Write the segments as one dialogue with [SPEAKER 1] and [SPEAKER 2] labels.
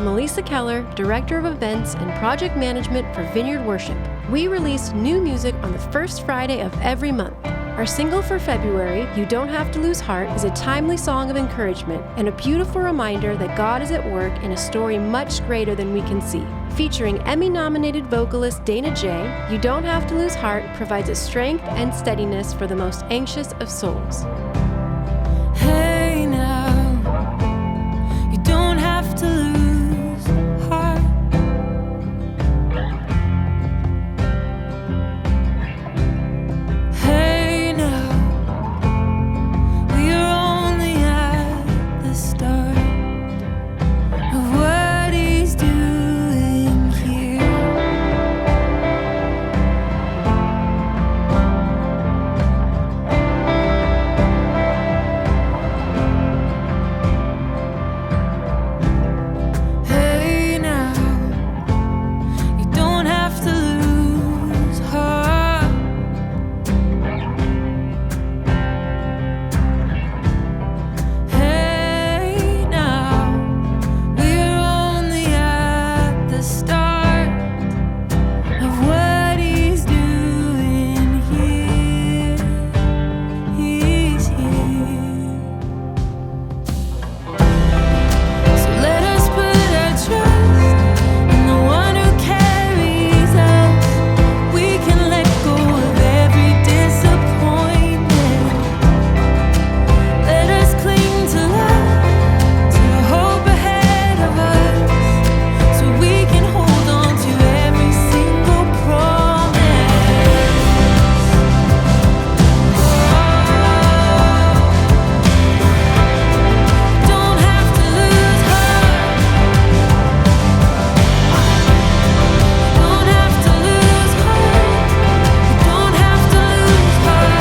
[SPEAKER 1] Elisa Keller, Director of Events and Project Management for Vineyard Worship. We release new music on the first Friday of every month. Our single for February, You Don't Have to Lose Heart, is a timely song of encouragement and a beautiful reminder that God is at work in a story much greater than we can see. Featuring Emmy-nominated vocalist Dana J., You Don't Have to Lose Heart provides a strength and steadiness for the most anxious of souls.
[SPEAKER 2] Hey now, you don't have to lose heart. Hey now, we're only at the start of what he's doing here. Hey now, you don't have to lose heart. Hey now, we're only at the start of what he's doing here. He's here. So let us put our trust in the one who carries us. We can let go of every disappointment. Let us cling to love, to the hope ahead of us, so we can hold on to every single promise. Don't have to lose heart. Don't have to lose heart. Don't have to lose heart.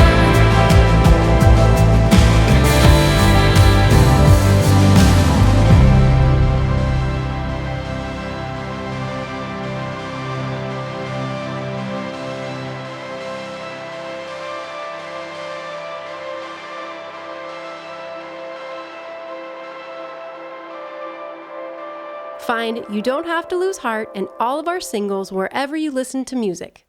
[SPEAKER 1] Find You Don't Have to Lose Heart and all of our singles wherever you listen to music.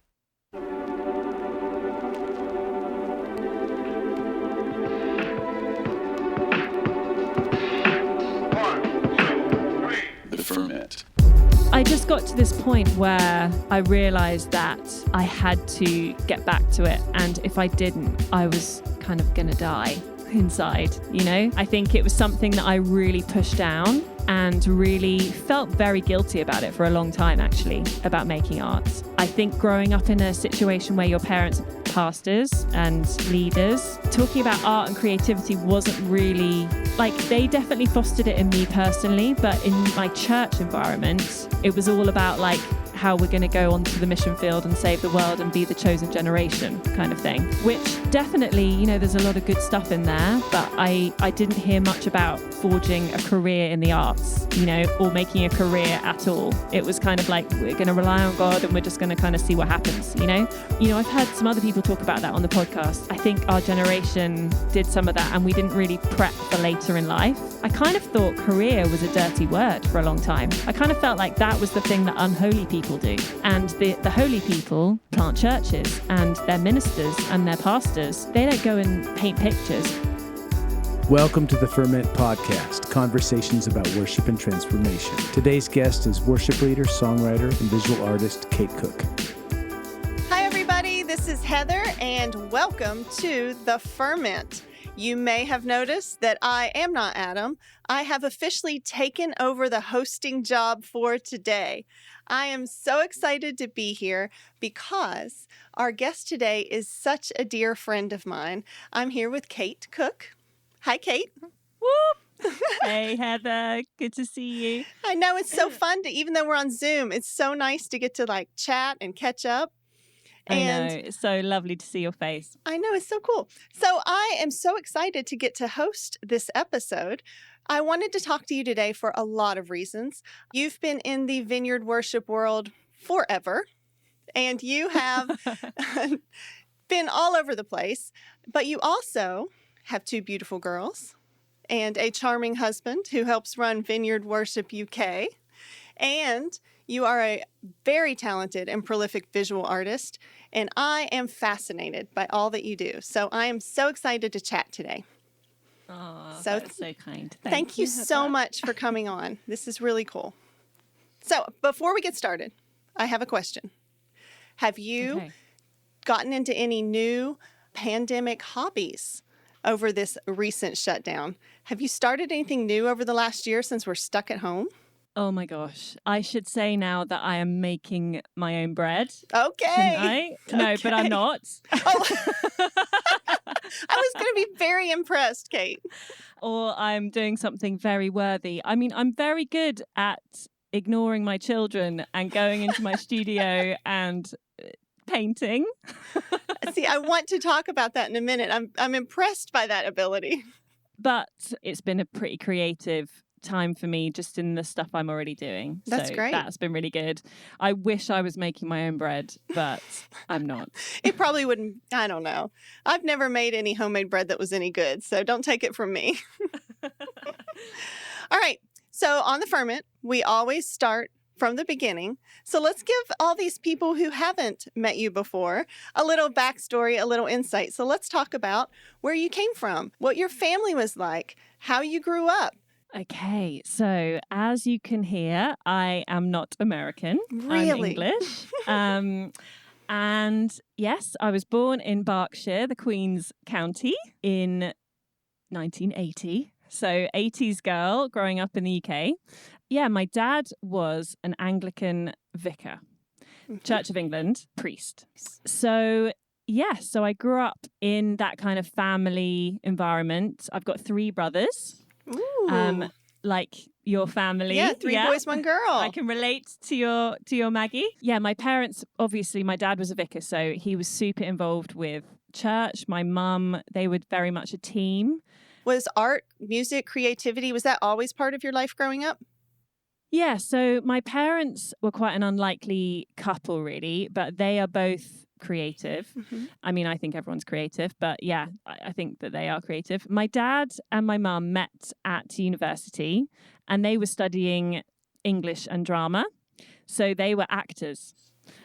[SPEAKER 3] The Ferment.
[SPEAKER 4] I just got to this point where I realized that I had to get back to it. And if I didn't, I was kind of going to die inside, you know? I think it was something that I really pushed down and really felt very guilty about it for a long time, actually, about making art. I think growing up in a situation where your parents are pastors and leaders, talking about art and creativity wasn't really, like, they definitely fostered it in me personally, but in my church environment, it was all about, like, how we're going to go onto the mission field and save the world and be the chosen generation kind of thing, which definitely, you know, there's a lot of good stuff in there, but I didn't hear much about forging a career in the arts, you know, or making a career at all. It was kind of like, we're going to rely on God and we're just going to kind of see what happens, you know? I've heard some other people talk about that on the podcast. I think our generation did some of that and we didn't really prep for later in life. I kind of thought career was a dirty word for a long time. I kind of felt like that was the thing that unholy people do. And the holy people plant churches, and their ministers and their pastors, they don't go and paint pictures.
[SPEAKER 5] Welcome to the Ferment podcast, conversations about worship and transformation. Today's guest is worship leader, songwriter, and visual artist Kate Cooke.
[SPEAKER 6] Hi, everybody. This is Heather, and welcome to the Ferment. You may have noticed that I am not Adam. I have officially taken over the hosting job for today. I am so excited to be here because our guest today is such a dear friend of mine. I'm here with Kate Cooke. Hi, Kate.
[SPEAKER 4] Whoop! Hey, Heather. Good to see you.
[SPEAKER 6] I know, it's so fun to, even though we're on Zoom, it's so nice to get to like chat and catch up.
[SPEAKER 4] I know, it's so lovely to see your face.
[SPEAKER 6] I know, it's so cool. So I am so excited to get to host this episode. I wanted to talk to you today for a lot of reasons. You've been in the Vineyard Worship world forever, and you have been all over the place, but you also have two beautiful girls and a charming husband who helps run Vineyard Worship UK. And you are a very talented and prolific visual artist, and I am fascinated by all that you do. So I am so excited to chat today.
[SPEAKER 4] Oh, that's so kind.
[SPEAKER 6] Thank you so much for coming on. This is really cool. So before we get started, I have a question. Have you gotten into any new pandemic hobbies over this recent shutdown? Have you started anything new over the last year since we're stuck at home?
[SPEAKER 4] Oh my gosh. I should say now that I am making my own bread.
[SPEAKER 6] Okay.
[SPEAKER 4] Shouldn't I? No, but I'm not.
[SPEAKER 6] Oh. I was going to be very impressed, Kate.
[SPEAKER 4] Or I'm doing something very worthy. I mean, I'm very good at ignoring my children and going into my studio and painting.
[SPEAKER 6] See, I want to talk about that in a minute. I'm impressed by that ability.
[SPEAKER 4] But it's been a pretty creative time for me just in the stuff I'm already doing.
[SPEAKER 6] That's great.
[SPEAKER 4] That's been really good. I wish I was making my own bread, but I'm not.
[SPEAKER 6] It probably wouldn't, I don't know. I've never made any homemade bread that was any good, so don't take it from me. All right. So on the Ferment, we always start from the beginning. So let's give all these people who haven't met you before a little backstory, a little insight. So let's talk about where you came from, what your family was like, how you grew up.
[SPEAKER 4] Okay, so as you can hear, I am not American.
[SPEAKER 6] Really?
[SPEAKER 4] I'm English. And yes, I was born in Berkshire, the Queen's County, in 1980. So 80s girl growing up in the UK. Yeah, my dad was an Anglican vicar, Church of England priest. So so I grew up in that kind of family environment. I've got 3 brothers.
[SPEAKER 6] Ooh.
[SPEAKER 4] Like your family.
[SPEAKER 6] Yeah, 3 boys, 1 girl.
[SPEAKER 4] I can relate to your Maggie. Yeah, my parents, obviously, my dad was a vicar, so he was super involved with church. My mum, they were very much a team.
[SPEAKER 6] Was art, music, creativity, was that always part of your life growing up?
[SPEAKER 4] Yeah, so my parents were quite an unlikely couple, really, but they are both creative.
[SPEAKER 6] Mm-hmm.
[SPEAKER 4] I mean, I think everyone's creative, but yeah, I think that they are creative. My dad and my mum met at university and they were studying English and drama. So they were actors.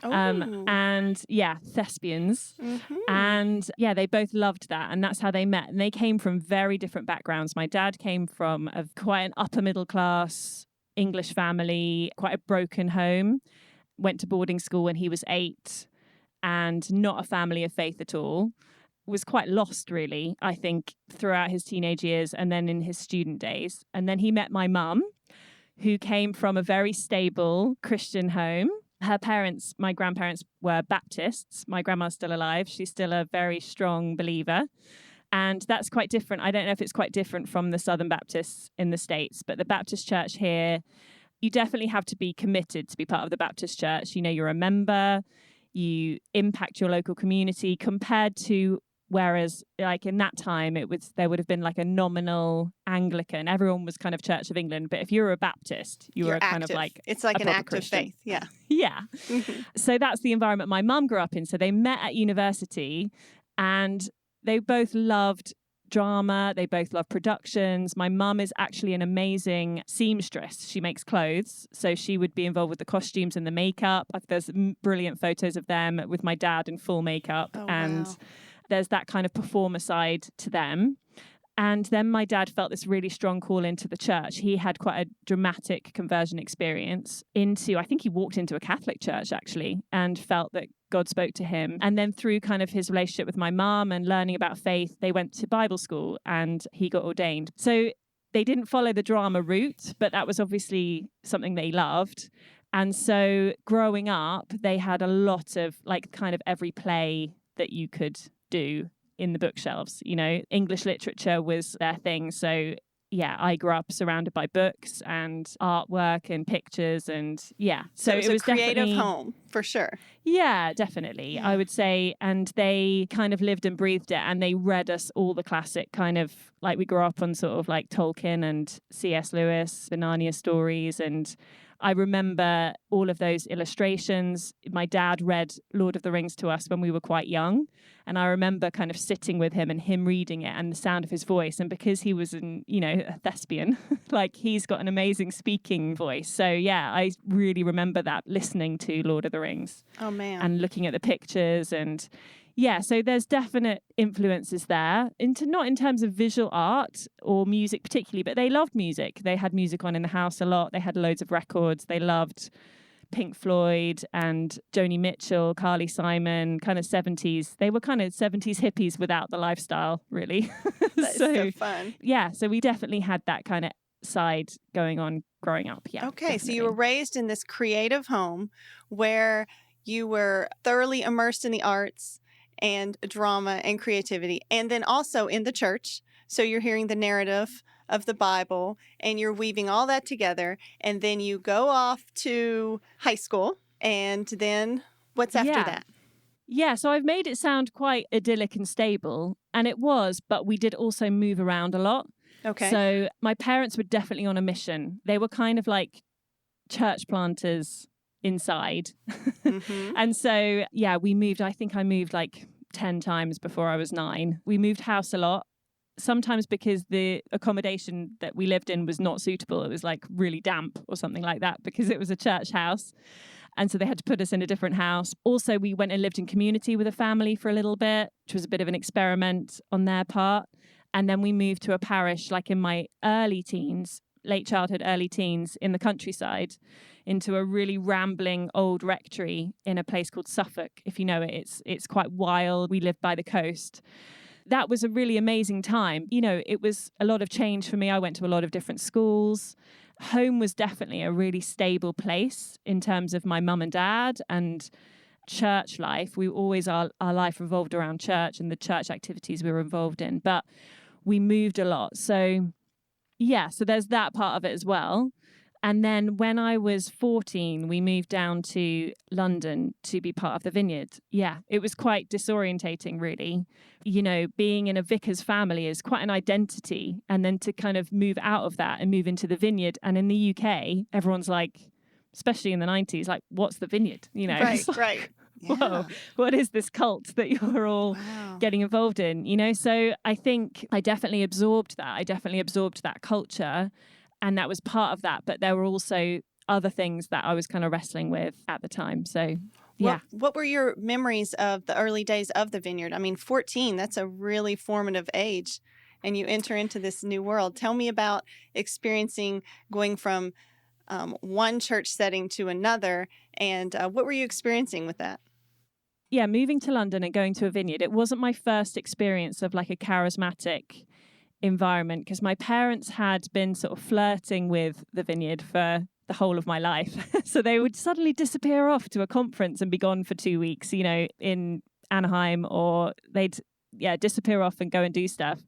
[SPEAKER 4] And yeah, thespians.
[SPEAKER 6] Mm-hmm.
[SPEAKER 4] And yeah, they both loved that. And that's how they met. And they came from very different backgrounds. My dad came from quite an upper middle class English family, quite a broken home, went to boarding school when he was 8 and not a family of faith at all. Was quite lost, really, I think, throughout his teenage years and then in his student days. And then he met my mum, who came from a very stable Christian home. Her parents, my grandparents, were Baptists. My grandma's still alive. She's still a very strong believer. And that's quite different. I don't know if it's quite different from the Southern Baptists in the States, but the Baptist church here, you definitely have to be committed to be part of the Baptist church. You know, you're a member, you impact your local community compared to whereas like in that time there would have been like a nominal Anglican. Everyone was kind of Church of England, but if you were a Baptist, you're
[SPEAKER 6] active.
[SPEAKER 4] Kind of like
[SPEAKER 6] it's like an active
[SPEAKER 4] Christian.
[SPEAKER 6] faith. Yeah.
[SPEAKER 4] Yeah.
[SPEAKER 6] Mm-hmm.
[SPEAKER 4] So that's the environment my mum grew up in. So they met at university and they both loved drama. They both love productions. My mum is actually an amazing seamstress. She makes clothes. So she would be involved with the costumes and the makeup. There's brilliant photos of them with my dad in full makeup.
[SPEAKER 6] Oh,
[SPEAKER 4] and
[SPEAKER 6] wow.
[SPEAKER 4] There's that kind of performer side to them. And then my dad felt this really strong call into the church. He had quite a dramatic conversion experience I think he walked into a Catholic church actually, and felt that God spoke to him. And then through kind of his relationship with my mom and learning about faith, they went to Bible school and he got ordained. So they didn't follow the drama route, but that was obviously something that he loved. And so growing up, they had a lot of like kind of every play that you could do in the bookshelves. You know, English literature was their thing. So yeah, I grew up surrounded by books and artwork and pictures and yeah.
[SPEAKER 6] So it was a creative
[SPEAKER 4] definitely
[SPEAKER 6] home for sure.
[SPEAKER 4] Yeah, definitely.
[SPEAKER 6] Yeah.
[SPEAKER 4] I would say, and they kind of lived and breathed it and they read us all the classic kind of, like we grew up on sort of like Tolkien and C.S. Lewis, the Narnia stories, and I remember all of those illustrations. My dad read Lord of the Rings to us when we were quite young. And I remember kind of sitting with him and him reading it and the sound of his voice. And because he was a thespian, like he's got an amazing speaking voice. So yeah, I really remember that, listening to Lord of the Rings.
[SPEAKER 6] Oh man.
[SPEAKER 4] And looking at the pictures. And yeah, so there's definite influences there, not in terms of visual art or music particularly, but they loved music. They had music on in the house a lot. They had loads of records. They loved Pink Floyd and Joni Mitchell, Carly Simon, kind of 70s. They were kind of 70s hippies without the lifestyle, really.
[SPEAKER 6] That's so fun.
[SPEAKER 4] Yeah, so we definitely had that kind of side going on growing up. Yeah.
[SPEAKER 6] Okay,
[SPEAKER 4] definitely.
[SPEAKER 6] so you were raised in this creative home where you were thoroughly immersed in the arts and drama and creativity, and then also in the church. So you're hearing the narrative of the Bible and you're weaving all that together, and then you go off to high school, and then what's after that?
[SPEAKER 4] Yeah, so I've made it sound quite idyllic and stable, and it was, but we did also move around a lot.
[SPEAKER 6] Okay.
[SPEAKER 4] So my parents were definitely on a mission. They were kind of like church planters inside.
[SPEAKER 6] Mm-hmm.
[SPEAKER 4] And so, yeah, we moved. I think I moved like 10 times before I was 9. We moved house a lot, sometimes because the accommodation that we lived in was not suitable. It was like really damp or something like that because it was a church house. And so they had to put us in a different house. Also, we went and lived in community with a family for a little bit, which was a bit of an experiment on their part. And then we moved to a parish like in my early teens, late childhood, early teens, in the countryside, into a really rambling old rectory in a place called Suffolk. If you know it, it's quite wild. We lived by the coast. That was a really amazing time. You know, it was a lot of change for me. I went to a lot of different schools. Home was definitely a really stable place in terms of my mum and dad and church life. Our life revolved around church and the church activities we were involved in. But we moved a lot. So yeah, so there's that part of it as well. And then when I was 14, we moved down to London to be part of the Vineyard. Yeah, it was quite disorientating, really. You know, being in a vicar's family is quite an identity. And then to kind of move out of that and move into the Vineyard. And in the UK, everyone's like, especially in the 90s, like, what's the Vineyard? You know,
[SPEAKER 6] Right,
[SPEAKER 4] like,
[SPEAKER 6] right.
[SPEAKER 4] Whoa,
[SPEAKER 6] Yeah.
[SPEAKER 4] what is this cult that you're all
[SPEAKER 6] Wow.
[SPEAKER 4] getting involved in? You know, so I think I definitely absorbed that. I definitely absorbed that culture. And that was part of that. But there were also other things that I was kind of wrestling with at the time. So, yeah.
[SPEAKER 6] What were your memories of the early days of the Vineyard? I mean, 14, that's a really formative age. And you enter into this new world. Tell me about experiencing going from one church setting to another. And what were you experiencing with that?
[SPEAKER 4] Yeah, moving to London and going to a vineyard, it wasn't my first experience of like a charismatic environment because my parents had been sort of flirting with the vineyard for the whole of my life. So they would suddenly disappear off to a conference and be gone for 2 weeks, you know, in Anaheim, or they'd disappear off and go and do stuff.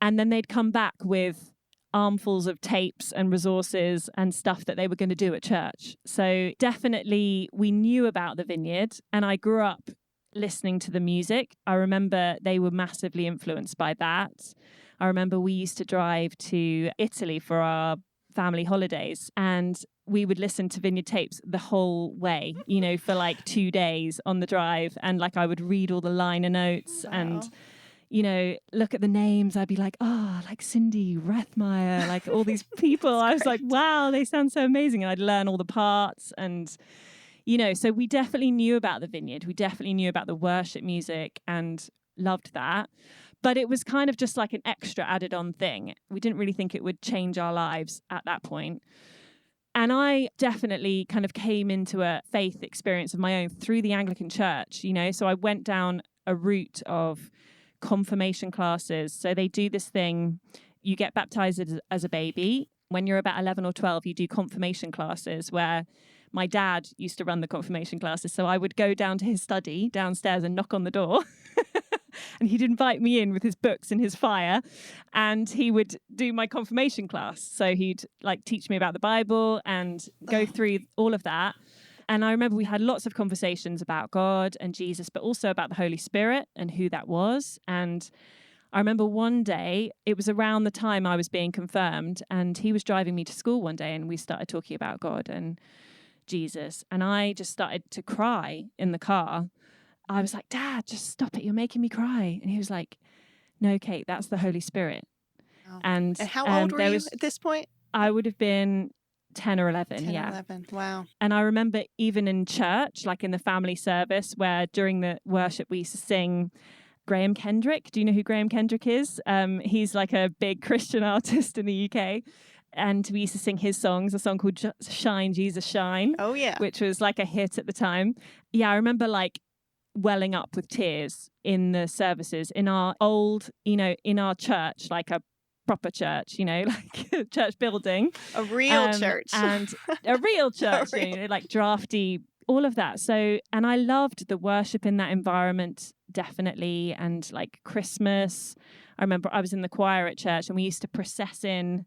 [SPEAKER 4] And then they'd come back with armfuls of tapes and resources and stuff that they were going to do at church. So definitely we knew about the vineyard, and I grew up listening to the music. I remember they were massively influenced by that. I remember we used to drive to Italy for our family holidays, and we would listen to vineyard tapes the whole way, you know, for like 2 days on the drive. And like I would read all the liner notes and, you know, look at the names. I'd be like, oh, like Cindy Rathmeyer, like all these people. I was like, wow, they sound so amazing. And I'd learn all the parts. And, you know, so we definitely knew about the vineyard. We definitely knew about the worship music and loved that. But it was kind of just like an extra added on thing. We didn't really think it would change our lives at that point. And I definitely kind of came into a faith experience of my own through the Anglican Church, you know. So I went down a route of confirmation classes. So they do this thing, you get baptized as a baby. When you're about 11 or 12, you do confirmation classes, where my dad used to run the confirmation classes. So I would go down to his study downstairs and knock on the door. And he'd invite me in with his books and his fire, and he would do my confirmation class. So he'd like teach me about the Bible and go through all of that. And I remember we had lots of conversations about God and Jesus, but also about the Holy Spirit and who that was. And I remember one day, it was around the time I was being confirmed, and he was driving me to school one day, and we started talking about God and Jesus, and I just started to cry in the car. I was like, Dad, just stop it. You're making me cry. And he was like, no, Kate, that's the Holy Spirit.
[SPEAKER 6] Oh.
[SPEAKER 4] And
[SPEAKER 6] how old were you at this point?
[SPEAKER 4] I would have been 10 or 11.
[SPEAKER 6] 10
[SPEAKER 4] yeah.
[SPEAKER 6] or 11. Wow.
[SPEAKER 4] And I remember even in church, like in the family service, where during the worship we used to sing Graham Kendrick. Do you know who Graham Kendrick is? He's like a big Christian artist in the UK. And we used to sing his songs, a song called Shine, Jesus Shine.
[SPEAKER 6] Oh, yeah.
[SPEAKER 4] Which was like a hit at the time. Yeah, I remember like welling up with tears in the services in our old, in our church, like a proper church, like a church building.
[SPEAKER 6] A real church.
[SPEAKER 4] And a real church, like drafty, all of that. So, and I loved the worship in that environment, definitely. And like Christmas, I remember I was in the choir at church and we used to process in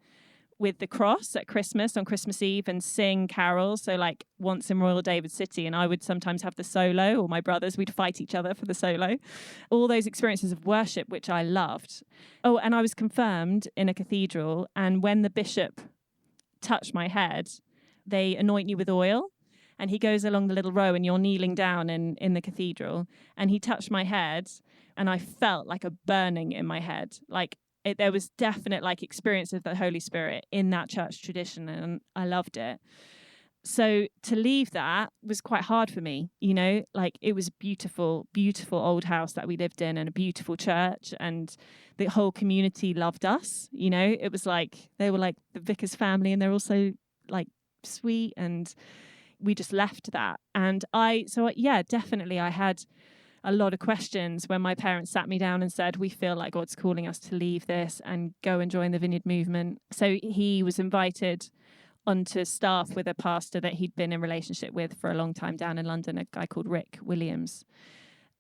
[SPEAKER 4] with the cross at Christmas on Christmas Eve and sing carols. So like once in Royal David City, and I would sometimes have the solo, or my brothers, we'd fight each other for the solo. All those experiences of worship, which I loved. Oh, and I was confirmed in a cathedral. And when the bishop touched my head, they anoint you with oil. And he goes along the little row and you're kneeling down in the cathedral. And he touched my head and I felt like a burning in my head. Like there was definite like experience of the Holy Spirit in that church tradition, and I loved it. So to leave that was quite hard for me, like it was a beautiful, beautiful old house that we lived in and a beautiful church, and the whole community loved us. It was like they were like the vicar's family, and they're also like sweet, and we just left that. And definitely I had a lot of questions when my parents sat me down and said, we feel like God's calling us to leave this and go and join the Vineyard movement. So he was invited onto staff with a pastor that he'd been in relationship with for a long time down in London, a guy called Rick Williams.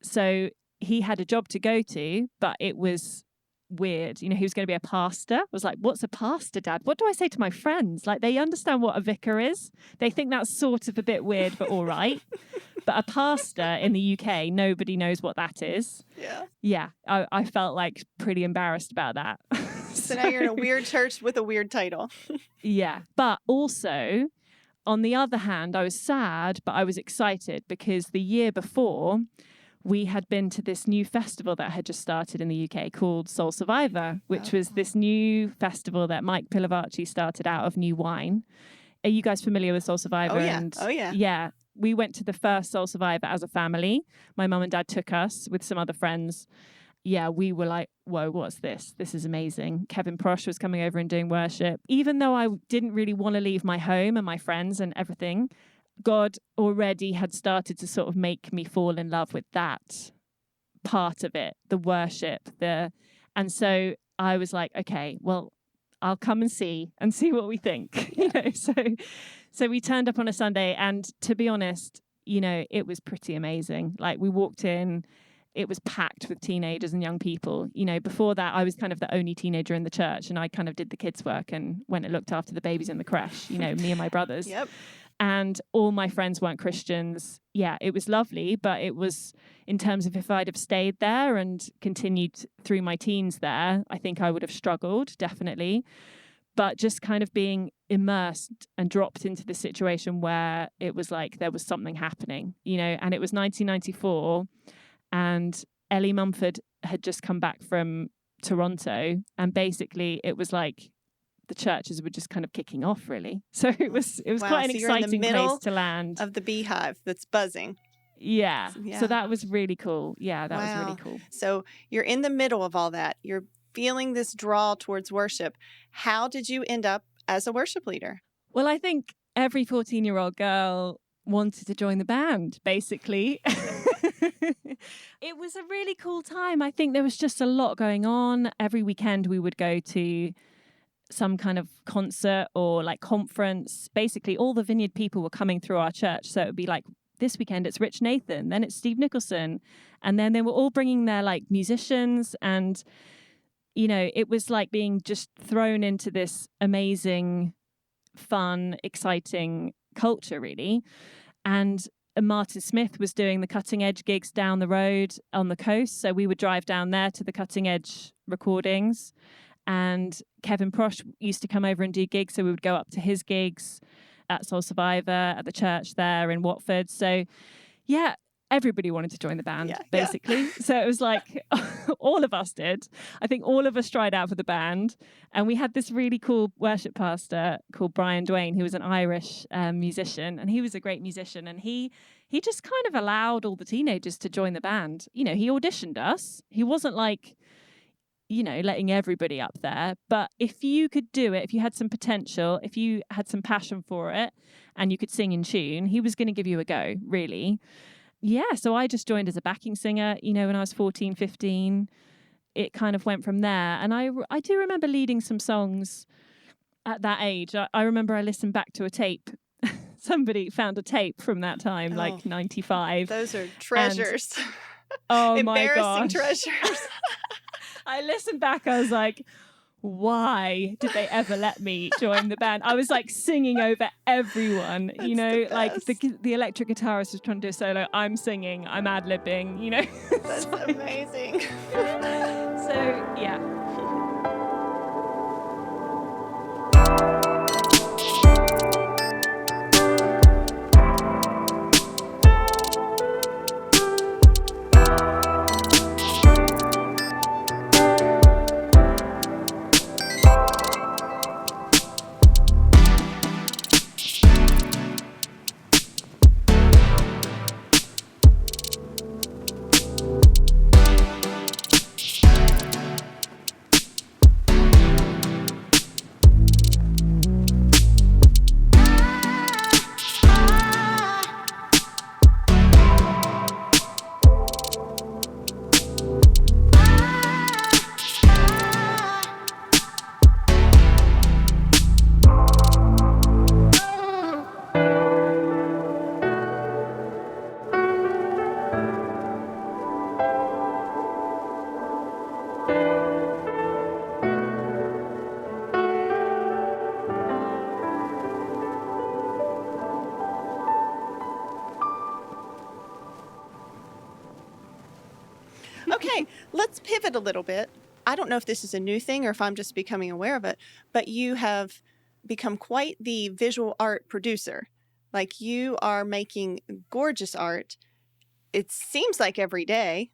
[SPEAKER 4] So he had a job to go to, but it was weird. He was going to be a pastor. I was like, what's a pastor, Dad? What do I say to my friends? Like, they understand what a vicar is. They think that's sort of a bit weird, but all right. But a pastor in the UK, nobody knows what that is.
[SPEAKER 6] Yeah.
[SPEAKER 4] Yeah. I felt like pretty embarrassed about that.
[SPEAKER 6] So now you're in a weird church with a weird title.
[SPEAKER 4] Yeah. But also, on the other hand, I was sad, but I was excited because the year before, we had been to this new festival that had just started in the UK called Soul Survivor, which was this new festival that Mike Pilavachi started out of New Wine. Are you guys familiar with Soul Survivor?
[SPEAKER 6] Oh, yeah.
[SPEAKER 4] Yeah. We went to the first Soul Survivor as a family. My mum and dad took us with some other friends. Yeah, we were like, whoa, what's this? This is amazing. Kevin Prosh was coming over and doing worship. Even though I didn't really want to leave my home and my friends and everything, God already had started to sort of make me fall in love with that part of it, the worship, and so I was like, okay, well, I'll come and see what we think. So we turned up on a Sunday, and to be honest, it was pretty amazing. Like, we walked in, it was packed with teenagers and young people. Before that, I was kind of the only teenager in the church, and I kind of did the kids' work and went and looked after the babies in the creche, me and my brothers.
[SPEAKER 6] Yep.
[SPEAKER 4] And all my friends weren't Christians. Yeah, it was lovely, but it was, in terms of if I'd have stayed there and continued through my teens there, I think I would have struggled, definitely. But just kind of being immersed and dropped into this situation where it was like there was something happening, and it was 1994, and Ellie Mumford had just come back from Toronto, and basically it was like the churches were just kind of kicking off, really. So it was quite an exciting place to land.
[SPEAKER 6] Of the beehive that's buzzing.
[SPEAKER 4] Yeah. So that was really cool. Yeah, that was really cool.
[SPEAKER 6] So you're in the middle of all that. You're feeling this draw towards worship. How did you end up as a worship leader?
[SPEAKER 4] Well, I think every 14-year-old girl wanted to join the band, basically. It was a really cool time. I think there was just a lot going on. Every weekend we would go to some kind of concert or like conference. Basically, all the Vineyard people were coming through our church. So it would be like, this weekend it's Rich Nathan, then it's Steve Nicholson. And then they were all bringing their like musicians. And, it was like being just thrown into this amazing, fun, exciting culture, really. And Martin Smith was doing the cutting edge gigs down the road on the coast. So we would drive down there to the cutting edge recordings. And Kevin Prosh used to come over and do gigs. So we would go up to his gigs at Soul Survivor, at the church there in Watford. So yeah, everybody wanted to join the band, basically. Yeah. So it was like all of us did. I think all of us tried out for the band. And we had this really cool worship pastor called Brian Duane, who was an Irish musician. And he was a great musician. And he just kind of allowed all the teenagers to join the band. You know, he auditioned us. He wasn't like, you know, letting everybody up there. But if you could do it, if you had some potential, if you had some passion for it and you could sing in tune, he was going to give you a go, really. Yeah, so I just joined as a backing singer, you know, when I was 14, 15. It kind of went from there. And I do remember leading some songs at that age. I remember I listened back to a tape. Somebody found a tape from that time, like 95.
[SPEAKER 6] Those are treasures.
[SPEAKER 4] Oh, my gosh.
[SPEAKER 6] Embarrassing treasures.
[SPEAKER 4] I listened back, I was like, why did they ever let me join the band? I was like singing over everyone, you know, like the electric guitarist was trying to do a solo. I'm singing, I'm ad-libbing, you know.
[SPEAKER 6] That's amazing.
[SPEAKER 4] So, yeah.
[SPEAKER 6] Okay, let's pivot a little bit. I don't know if this is a new thing or if I'm just becoming aware of it, but you have become quite the visual art producer. Like, you are making gorgeous art. It seems like every day.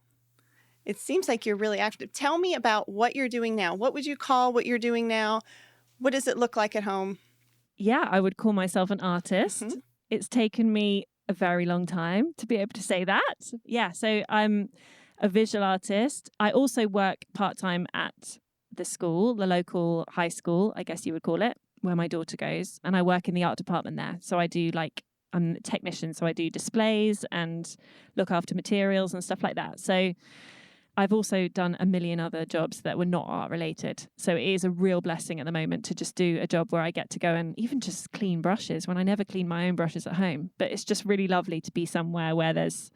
[SPEAKER 6] It seems like you're really active. Tell me about what you're doing now. What would you call what you're doing now? What does it look like at home?
[SPEAKER 4] Yeah, I would call myself an artist.
[SPEAKER 6] Mm-hmm.
[SPEAKER 4] It's taken me a very long time to be able to say that. Yeah, so I'm a visual artist. I also work part-time at the school, the local high school, I guess you would call it, where my daughter goes. And I work in the art department there. So I do I'm a technician. So I do displays and look after materials and stuff like that. So I've also done a million other jobs that were not art related. So it is a real blessing at the moment to just do a job where I get to go and even just clean brushes when I never clean my own brushes at home. But it's just really lovely to be somewhere where there's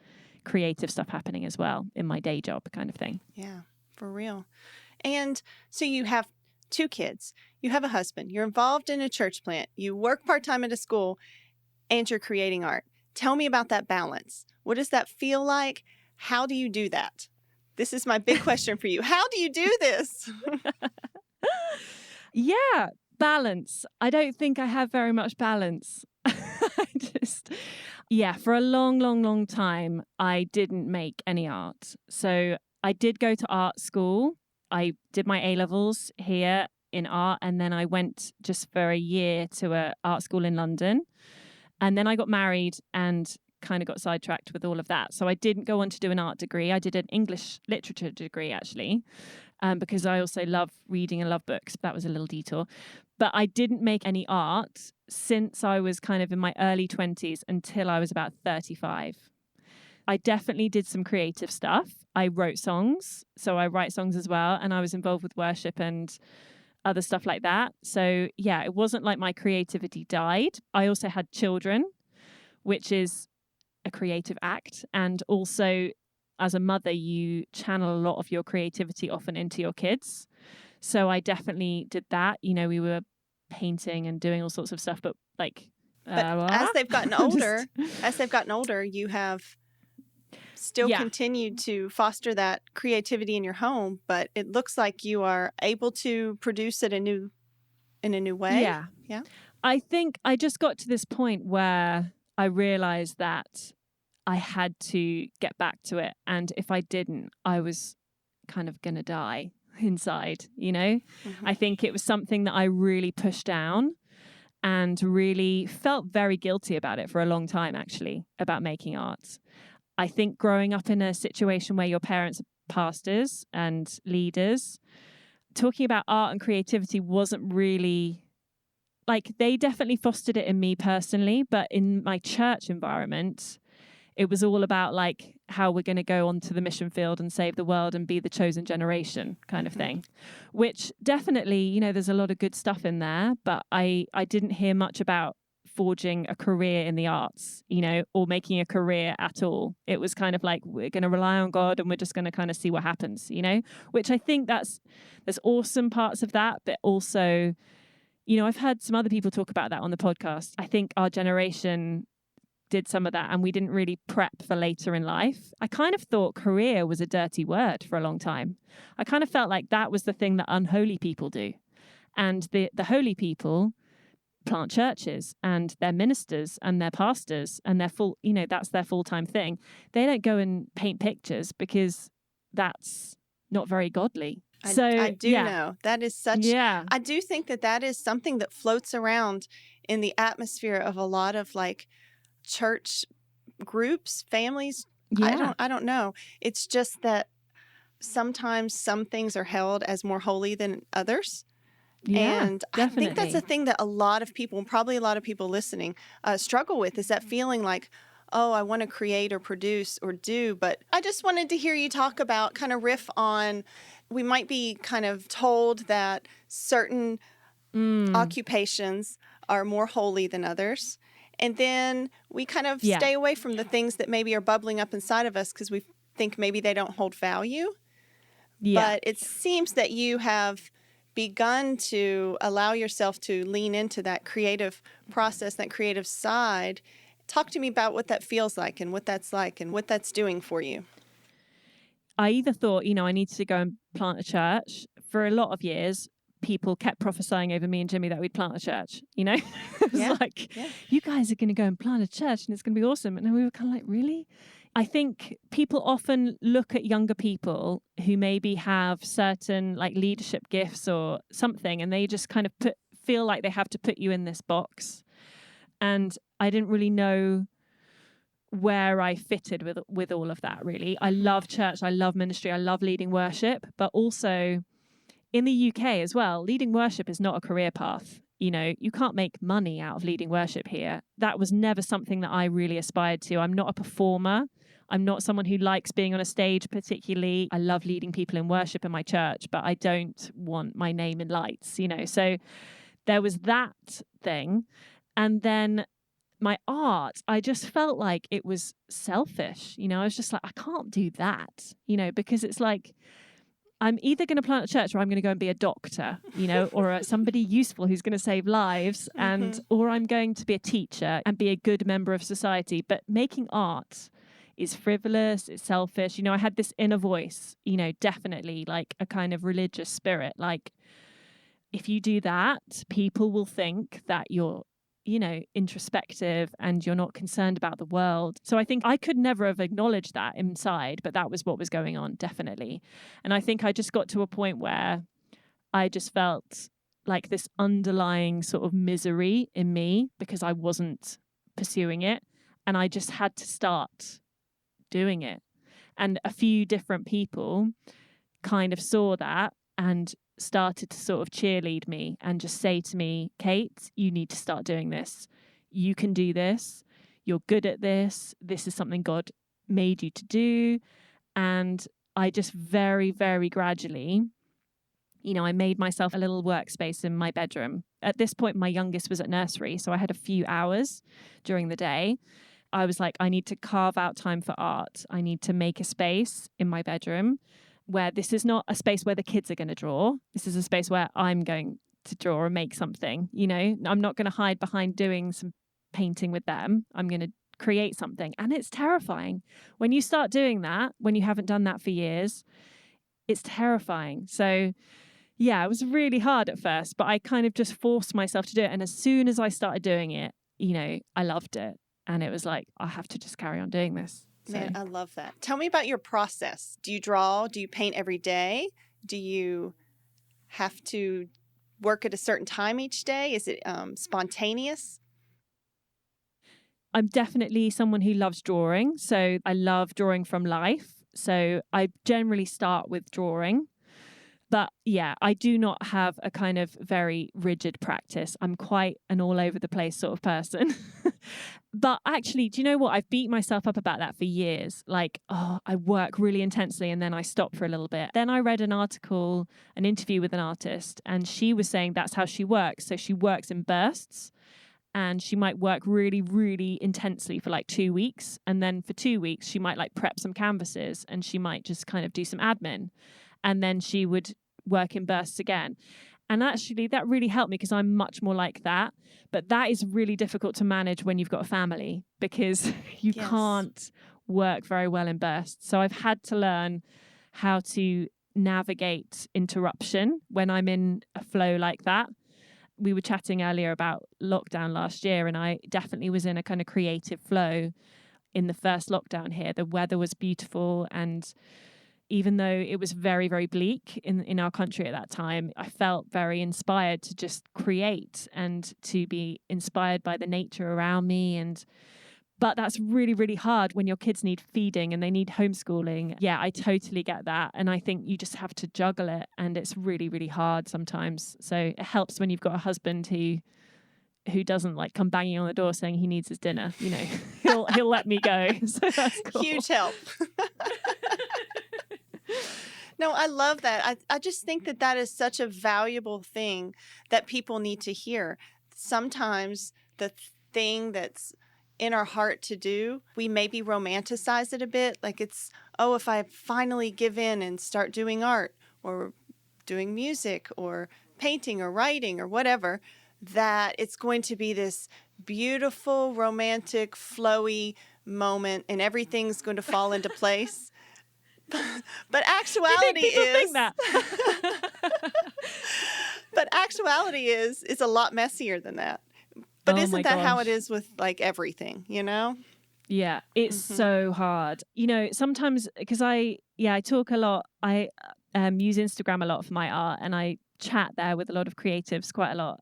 [SPEAKER 4] creative stuff happening as well in my day job kind of thing.
[SPEAKER 6] Yeah, for real. And so you have 2 kids, you have a husband, you're involved in a church plant, you work part-time at a school, and you're creating art. Tell me about that balance. What does that feel like? How do you do that? This is my big question for you. How do you do this?
[SPEAKER 4] Yeah, balance. I don't think I have very much balance. For a long time, I didn't make any art. So I did go to art school. I did my A-levels here in art, and then I went just for a year to an art school in London. And then I got married and kind of got sidetracked with all of that. So I didn't go on to do an art degree. I did an English literature degree, actually, because I also love reading and love books. That was a little detour. But I didn't make any art since I was kind of in my early 20s until I was about 35. I definitely did some creative stuff. I wrote songs, so I write songs as well. And I was involved with worship and other stuff like that. So yeah, it wasn't like my creativity died. I also had children, which is a creative act. And also, as a mother, you channel a lot of your creativity often into your kids. So I definitely did that. You know, we were painting and doing all sorts of stuff, but like
[SPEAKER 6] But as they've gotten older, you have still continued to foster that creativity in your home, but it looks like you are able to produce it in a new way.
[SPEAKER 4] Yeah. I think I just got to this point where I realized that I had to get back to it. And if I didn't, I was kind of going to die inside, you know?
[SPEAKER 6] Mm-hmm.
[SPEAKER 4] I think it was something that I really pushed down and really felt very guilty about it for a long time, actually, about making art. I think growing up in a situation where your parents are pastors and leaders, talking about art and creativity wasn't really, like, they definitely fostered it in me personally, but in my church environment, it was all about like how we're going to go onto the mission field and save the world and be the chosen generation kind of thing, which definitely, you know, there's a lot of good stuff in there, but I didn't hear much about forging a career in the arts, you know, or making a career at all. It was kind of like, we're going to rely on God and we're just going to kind of see what happens, you know, which I think there's awesome parts of that, but also, you know, I've heard some other people talk about that on the podcast. I think our generation did some of that and we didn't really prep for later in life. I kind of thought career was a dirty word for a long time. I kind of felt like that was the thing that unholy people do. And the holy people plant churches and they're ministers and they're pastors and they're full, you know, that's their full-time thing. They don't go and paint pictures because that's not very godly.
[SPEAKER 6] I do know that is such, I do think that is something that floats around in the atmosphere of a lot of like church groups, families. I don't know. It's just that sometimes some things are held as more holy than others.
[SPEAKER 4] Yeah,
[SPEAKER 6] and definitely. I think that's a thing that a lot of people, and probably a lot of people listening, struggle with, is that feeling like, oh, I want to create or produce or do. But I just wanted to hear you talk about, kind of riff on, we might be kind of told that certain occupations are more holy than others. And then we kind of stay away from the things that maybe are bubbling up inside of us because we think maybe they don't hold value. Yeah. But it seems that you have begun to allow yourself to lean into that creative process, that creative side. Talk to me about what that feels like and what that's doing for you.
[SPEAKER 4] I either thought, you know, I needed to go and plant a church. For a lot of years, people kept prophesying over me and Jimmy that we'd plant a church, you know? It was like, you guys are going to go and plant a church and it's going to be awesome. And we were kind of like, really? I think people often look at younger people who maybe have certain like leadership gifts or something, and they just kind of feel like they have to put you in this box. And I didn't really know where I fitted with all of that, really. I love church, I love ministry, I love leading worship, but also in the UK as well, leading worship is not a career path. You know, you can't make money out of leading worship here. That was never something that I really aspired to. I'm not a performer. I'm not someone who likes being on a stage particularly. I love leading people in worship in my church, but I don't want my name in lights, you know. So there was that thing. And then my art, I just felt like it was selfish. You know, I was just like, I can't do that, you know, because it's like, I'm either going to plant a church or I'm going to go and be a doctor, you know, or somebody useful who's going to save lives, and or I'm going to be a teacher and be a good member of society. But making art is frivolous, it's selfish. You know, I had this inner voice, you know, definitely like a kind of religious spirit. Like, if you do that, people will think that you're, you know, introspective and you're not concerned about the world. So I think I could never have acknowledged that inside, but that was what was going on, definitely. And I think I just got to a point where I just felt like this underlying sort of misery in me because I wasn't pursuing it. And I just had to start doing it. And a few different people kind of saw that and started to sort of cheerlead me and just say to me, Kate, you need to start doing this. You can do this. You're good at this. This is something God made you to do. And I just very, very gradually, you know, I made myself a little workspace in my bedroom. At this point, my youngest was at nursery, so I had a few hours during the day. I was like, I need to carve out time for art. I need to make a space in my bedroom where this is not a space where the kids are going to draw. This is a space where I'm going to draw or make something, you know. I'm not going to hide behind doing some painting with them. I'm going to create something. And it's terrifying. When you start doing that, when you haven't done that for years, it's terrifying. So yeah, it was really hard at first, but I kind of just forced myself to do it. And as soon as I started doing it, I loved it. And it was like, I have to just carry on doing this. So.
[SPEAKER 6] Man, I love that. Tell me about your process. Do you draw? Do you paint every day? Do you have to work at a certain time each day? Is it spontaneous?
[SPEAKER 4] I'm definitely someone who loves drawing. So I love drawing from life. So I generally start with drawing. But yeah, I do not have a kind of very rigid practice. I'm quite an all over the place sort of person. But actually, do you know what? I've beat myself up about that for years. Like, I work really intensely and then I stop for a little bit. Then I read an interview with an artist, and she was saying that's how she works. So she works in bursts, and she might work really, really intensely for like 2 weeks. And then for 2 weeks, she might like prep some canvases and she might just kind of do some admin. And then she would work in bursts again. And actually, that really helped me because I'm much more like that. But that is really difficult to manage when you've got a family, because you can't work very well in bursts. So I've had to learn how to navigate interruption when I'm in a flow like that. We were chatting earlier about lockdown last year, and I definitely was in a kind of creative flow in the first lockdown here. The weather was beautiful, and even though it was very, very bleak in our country at that time, I felt very inspired to just create and to be inspired by the nature around me. But that's really, really hard when your kids need feeding and they need homeschooling. Yeah, I totally get that. And I think you just have to juggle it. And it's really, really hard sometimes. So it helps when you've got a husband who doesn't like come banging on the door saying he needs his dinner. He'll let me go. So that's cool.
[SPEAKER 6] Huge help. No, I love that. I just think that is such a valuable thing that people need to hear. Sometimes the thing that's in our heart to do, we maybe romanticize it a bit. Like it's, if I finally give in and start doing art or doing music or painting or writing or whatever, that it's going to be this beautiful, romantic, flowy moment and everything's going to fall into place. But actuality is that. But actuality is a lot messier than that. But isn't that how it is with like everything,
[SPEAKER 4] Yeah, it's so hard. Sometimes because I talk a lot. I use Instagram a lot for my art, and I chat there with a lot of creatives quite a lot.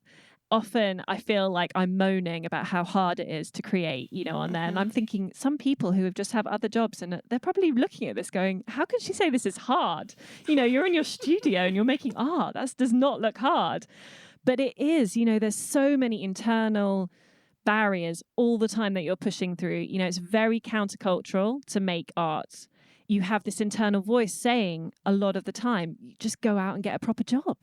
[SPEAKER 4] Often I feel like I'm moaning about how hard it is to create, on there. And I'm thinking some people who just have other jobs and they're probably looking at this going, how can she say this is hard? You're in your studio and you're making art. That does not look hard. But it is, there's so many internal barriers all the time that you're pushing through. It's very countercultural to make art. You have this internal voice saying a lot of the time, just go out and get a proper job,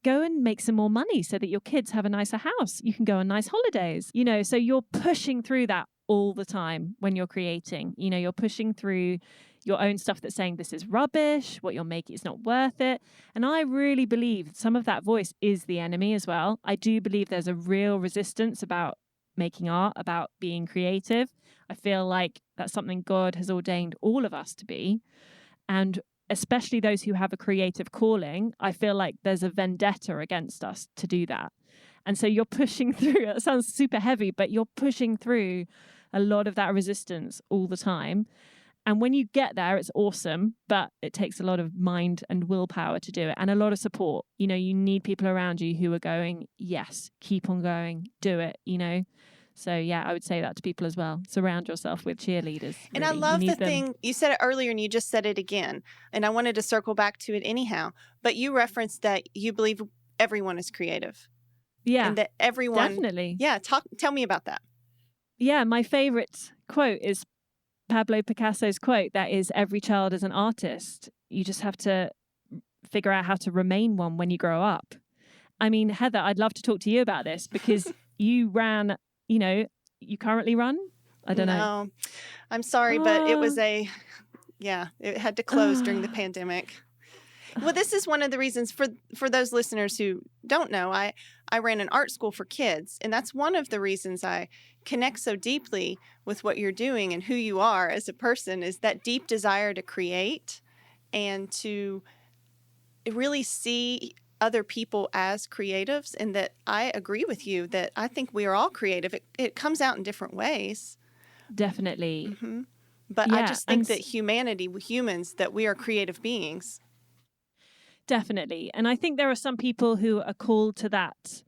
[SPEAKER 4] go and make some more money so that your kids have a nicer house. You can go on nice holidays, so you're pushing through that all the time when you're creating, you're pushing through your own stuff that's saying this is rubbish, what you're making is not worth it. And I really believe some of that voice is the enemy as well. I do believe there's a real resistance about making art, about being creative. I feel like that's something God has ordained all of us to be. And especially those who have a creative calling, I feel like there's a vendetta against us to do that. And so you're pushing through, it sounds super heavy, but you're pushing through a lot of that resistance all the time. And when you get there, it's awesome, but it takes a lot of mind and willpower to do it, and a lot of support. You need people around you who are going, yes, keep on going, do it, So yeah, I would say that to people as well. Surround yourself with cheerleaders.
[SPEAKER 6] And really. I love the thing, you said it earlier and you just said it again, and I wanted to circle back to it anyhow, but you referenced that you believe everyone is creative.
[SPEAKER 4] Yeah,
[SPEAKER 6] and that everyone.
[SPEAKER 4] Definitely.
[SPEAKER 6] Yeah, tell me about that.
[SPEAKER 4] Yeah, my favorite quote is Pablo Picasso's quote, that is, every child is an artist. You just have to figure out how to remain one when you grow up. I mean, Heather, I'd love to talk to you about this because you ran, you currently run? I don't know.
[SPEAKER 6] No, I'm sorry, but it was it had to close during the pandemic. Well, this is one of the reasons for those listeners who don't know, I ran an art school for kids, and that's one of the reasons I connect so deeply with what you're doing and who you are as a person, is that deep desire to create and to really see other people as creatives. And that I agree with you that I think we are all creative. It comes out in different ways.
[SPEAKER 4] Definitely.
[SPEAKER 6] Mm-hmm. But I just think that humans, that we are creative beings.
[SPEAKER 4] Definitely. And I think there are some people who are called to that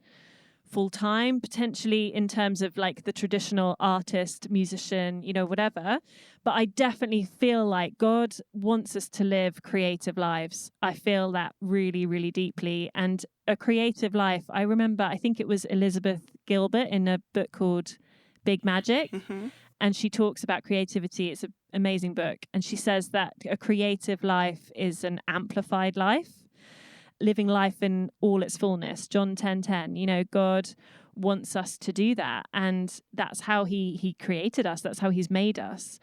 [SPEAKER 4] full time, potentially in terms of like the traditional artist, musician, whatever. But I definitely feel like God wants us to live creative lives. I feel that really, really deeply. And a creative life, I remember, I think it was Elizabeth Gilbert in a book called Big Magic.
[SPEAKER 6] Mm-hmm.
[SPEAKER 4] And she talks about creativity. It's an amazing book. And she says that a creative life is an amplified life, living life in all its fullness. John 10:10, God wants us to do that. And that's how he created us. That's how he's made us.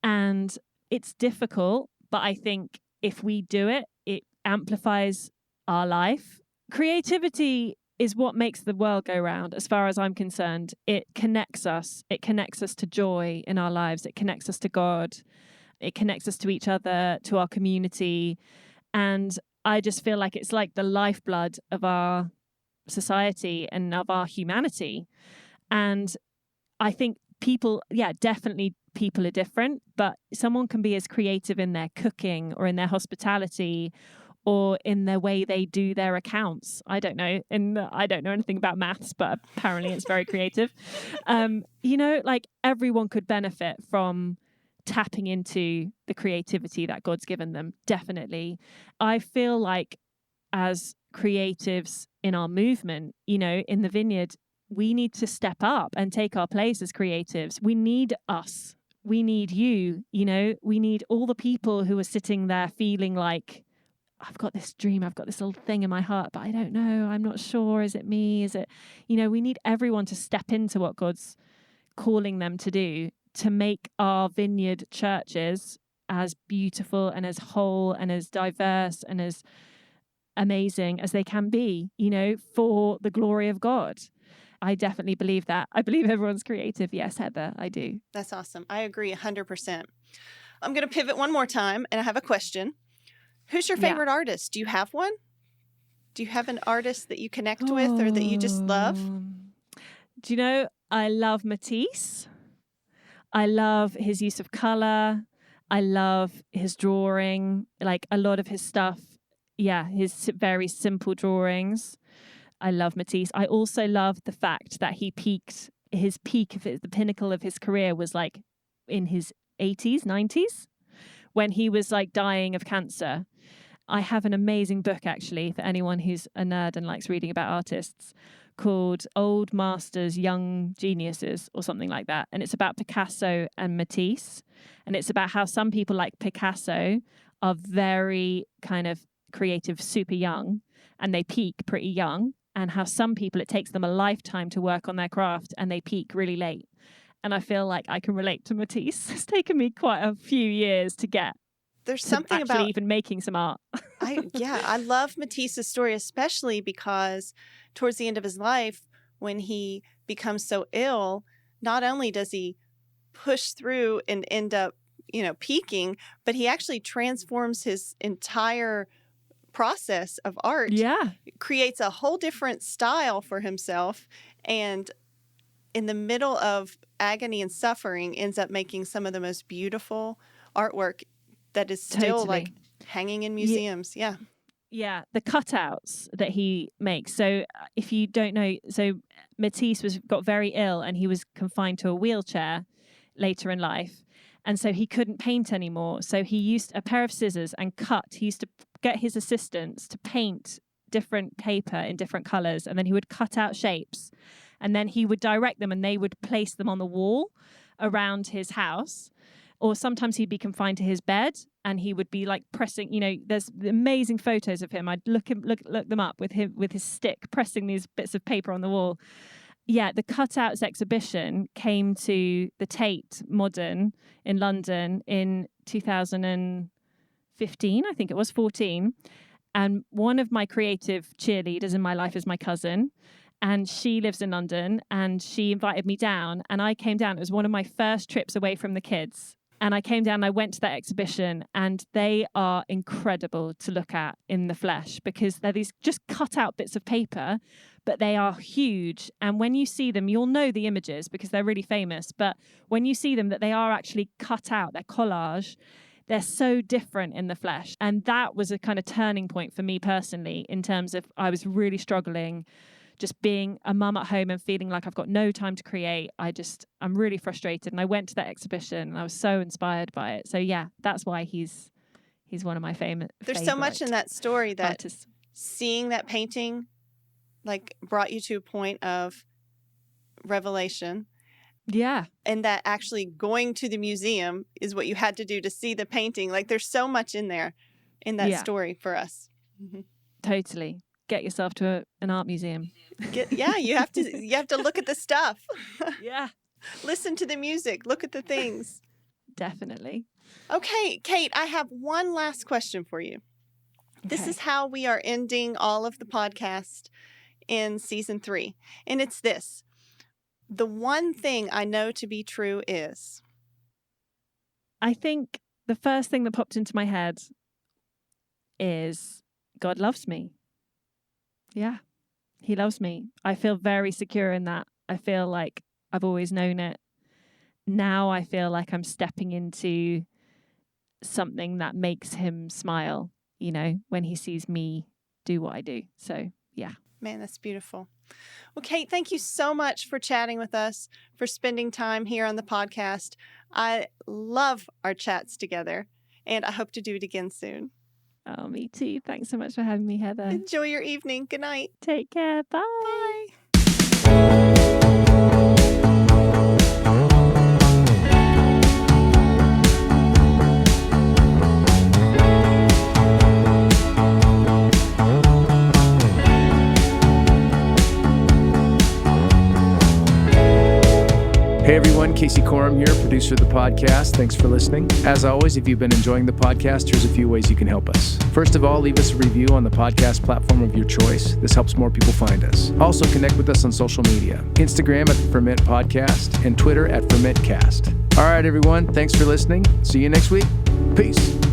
[SPEAKER 4] And it's difficult, but I think if we do it, it amplifies our life. Creativity is what makes the world go round, as far as I'm concerned. It connects us. It connects us to joy in our lives. It connects us to God. It connects us to each other, to our community. And I just feel like it's like the lifeblood of our society and of our humanity. And I think definitely people are different, but someone can be as creative in their cooking or in their hospitality or in the way they do their accounts. I don't know. And I don't know anything about maths, but apparently it's very creative. Like everyone could benefit from tapping into the creativity that God's given them. Definitely. I feel like as creatives in our movement, in the Vineyard, we need to step up and take our place as creatives. We need us. We need you, we need all the people who are sitting there feeling like, I've got this dream, I've got this little thing in my heart, but I don't know, I'm not sure, is it me? Is it, we need everyone to step into what God's calling them to do, to make our Vineyard churches as beautiful and as whole and as diverse and as amazing as they can be, for the glory of God. I definitely believe that. I believe everyone's creative. Yes, Heather, I do.
[SPEAKER 6] That's awesome. I agree 100%. I'm going to pivot one more time, and I have a question. Who's your favorite artist? Do you have one? Do you have an artist that you connect with or that you just love?
[SPEAKER 4] Do you know, I love Matisse. I love his use of color. I love his drawing, like a lot of his stuff. Yeah, his very simple drawings. I love Matisse. I also love the fact that the pinnacle of his career was like in his 80s, 90s, when he was like dying of cancer. I have an amazing book, actually, for anyone who's a nerd and likes reading about artists, called Old Masters, Young Geniuses, or something like that. And it's about Picasso and Matisse. And it's about how some people like Picasso are very kind of creative, super young, and they peak pretty young. And how some people, it takes them a lifetime to work on their craft and they peak really late. And I feel like I can relate to Matisse. It's taken me quite a few years to get
[SPEAKER 6] There's something
[SPEAKER 4] actually
[SPEAKER 6] about
[SPEAKER 4] even making some art.
[SPEAKER 6] I love Matisse's story, especially because towards the end of his life, when he becomes so ill, not only does he push through and end up, peaking, but he actually transforms his entire process of art.
[SPEAKER 4] Yeah.
[SPEAKER 6] Creates a whole different style for himself, and in the middle of agony and suffering ends up making some of the most beautiful artwork that is still like hanging in museums. Yeah.
[SPEAKER 4] The cutouts that he makes. So if you don't know, so Matisse got very ill and he was confined to a wheelchair later in life. And so he couldn't paint anymore. So he used a pair of scissors and he used to get his assistants to paint different paper in different colors. And then he would cut out shapes and then he would direct them and they would place them on the wall around his house. Or sometimes he'd be confined to his bed and he would be like pressing, there's amazing photos of him. I'd look them up with his stick, pressing these bits of paper on the wall. Yeah, the Cutouts exhibition came to the Tate Modern in London in 2015, I think it was 14. And one of my creative cheerleaders in my life is my cousin. And she lives in London, and she invited me down, and I came down. It was one of my first trips away from the kids. And I came down and I went to that exhibition, and they are incredible to look at in the flesh, because they're these just cut out bits of paper, but they are huge. And when you see them, you'll know the images because they're really famous. But when you see them, that they are actually cut out, they're collage, they're so different in the flesh. And that was a kind of turning point for me personally, in terms of I was really struggling just being a mum at home and feeling like I've got no time to create. I'm really frustrated. And I went to that exhibition and I was so inspired by it. So yeah, that's why he's one of my favorite.
[SPEAKER 6] There's so much in that story that
[SPEAKER 4] artists.
[SPEAKER 6] Seeing that painting like brought you to a point of revelation.
[SPEAKER 4] Yeah.
[SPEAKER 6] And that actually going to the museum is what you had to do to see the painting. Like there's so much in there in that story for us. Mm-hmm.
[SPEAKER 4] Totally. Get yourself to an art museum.
[SPEAKER 6] You have to look at the stuff.
[SPEAKER 4] Yeah.
[SPEAKER 6] Listen to the music. Look at the things.
[SPEAKER 4] Definitely.
[SPEAKER 6] Okay, Kate, I have one last question for you. Okay. This is how we are ending all of the podcast in season 3. And it's this. The one thing I know to be true is?
[SPEAKER 4] I think the first thing that popped into my head is God loves me. Yeah, he loves me. I feel very secure in that. I feel like I've always known it. Now I feel like I'm stepping into something that makes him smile, when he sees me do what I do. So, yeah.
[SPEAKER 6] Man, that's beautiful. Well, Kate, thank you so much for chatting with us, for spending time here on the podcast. I love our chats together, and I hope to do it again soon.
[SPEAKER 4] Oh, me too. Thanks so much for having me, Heather.
[SPEAKER 6] Enjoy your evening. Good night.
[SPEAKER 4] Take care. Bye.
[SPEAKER 6] Bye.
[SPEAKER 5] Hey everyone, Casey Coram here, producer of the podcast. Thanks for listening. As always, if you've been enjoying the podcast, here's a few ways you can help us. First of all, leave us a review on the podcast platform of your choice. This helps more people find us. Also, connect with us on social media. Instagram at Ferment Podcast and Twitter at FermentCast. All right, everyone, thanks for listening. See you next week. Peace.